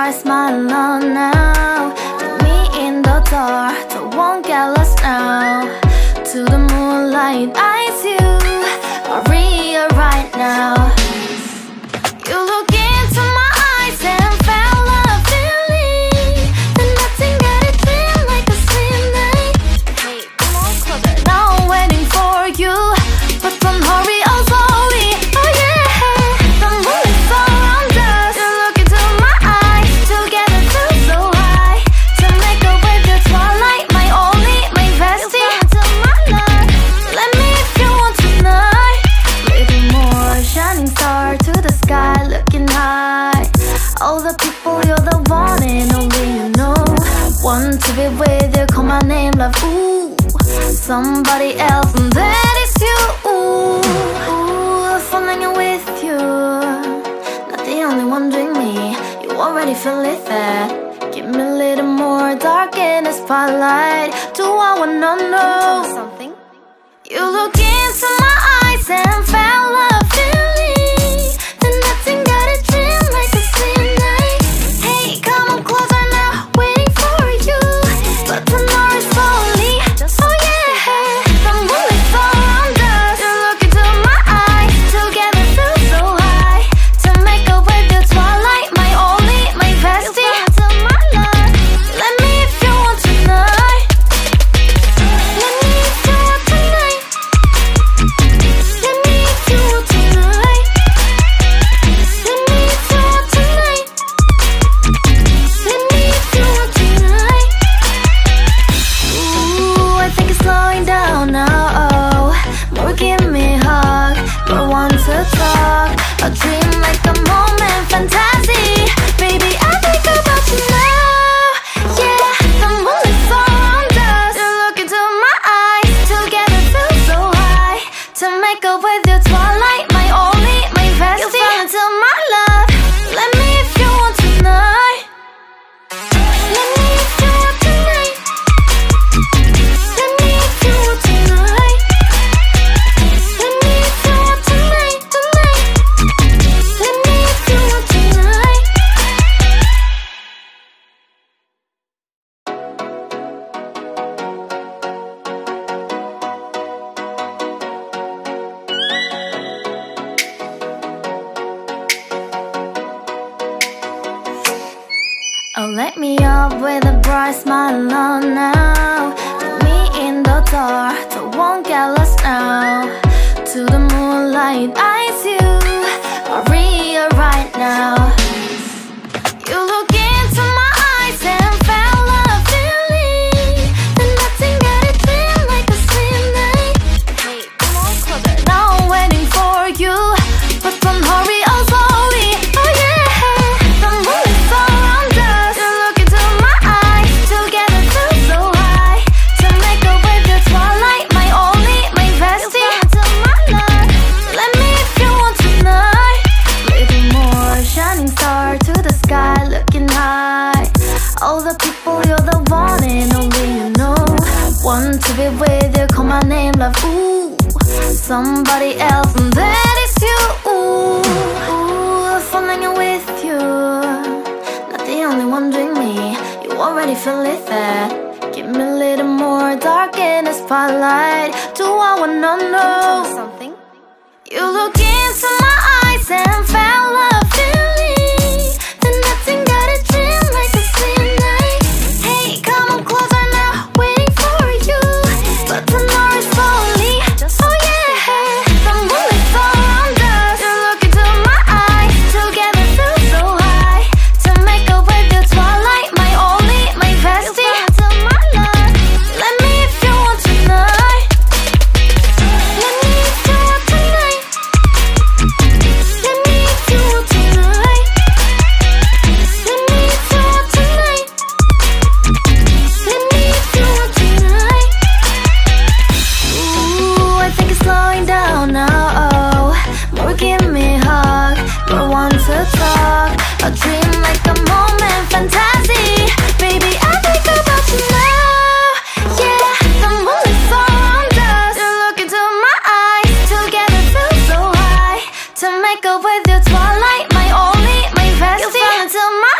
bright smile on now. With me in the dark, so won't get lost now. To the moonlight, eyes you are real right now. You look into my eyes and felt a feeling that nothing got it feel like a same night. Hey, come on closer. Now I'm waiting for you, but don't hurry, oh slowly. Oh yeah, the moon is around us. You look into my eyes, together feel so high. To make a way the twilight, my only, my bestie. To my love, let me if you want tonight. Little more shining star to the sky, looking high. All the people, you're the one and only you know. Want to be with you, call my name, love, ooh. Somebody else, and that is you, ooh. Falling with you, not the only one doing me. You already feel it there. Give me a little more dark in the spotlight. Do I wanna know something? You look into my eyes and felt a feeling that nothing got a dream like a same night. Hey, come on closer now, waiting for you, but tomorrow is slowly. Oh yeah, the moon is around us. You look into my eyes, together feel so high. To make a way the twilight, my only, my bestie. To my love, let me if you want tonight. Let me if you want tonight. Let me if you want tonight. Let me if you want tonight. Let me if you want tonight. Ooh, I think it's slowing down now. Oh, more give me a hug, more want to talk. A dream like a moment, fantasy. Baby, I think about you now. Yeah, the moon is around us. You look into my eyes, together feel so high. To make up with your twilight, my only, my bestie. You fall into my love. Let me if you want tonight. Let me if you want tonight. Let me if you want tonight. Let me if you want tonight, tonight. Let me if you want tonight. Oh, let me up with a bright smile on now. With me in the dark, so won't get lost now. To the moonlight, eyes you are real right now. You look into my eyes and felt a feeling that nothing got it feel like a same night. Hey, come on closer. Now I'm waiting for you, but don't hurry, oh slowly. Oh yeah, the moon is around us. You look into my eyes, together feel so high. To make a way the twilight, my only, my bestie. To my love, let me if you want tonight. Little more shining star to the sky, looking high. All the people, you're the one and only you know. Want to be with you, call my name, love, ooh. Somebody else, and that is you, ooh. Falling with you, not the only one doing me. You already feel it there. Give me a little more dark in the spotlight. Do I wanna know something? You look into my eyes and felt a feeling that nothing got a dream like a same night. Hey, come on closer now, waiting for you, but tomorrow is slowly. Oh yeah, the moon is around us. You look into my eyes, together feel so high. To make a way the twilight, my only, my bestie. To my love, let me if you want tonight. Let me if you want tonight. Let me if you want tonight. Let me if you want tonight. Let me if you want tonight. Ooh, I think it's slowing down now. Oh, more give me a hug, more want to talk. A dream like a moment, fantasy. Baby, I think about you now. Yeah, the moon is around us. You look into my eyes, together feel so high. To make up with your twilight, my only, my bestie. You fall into my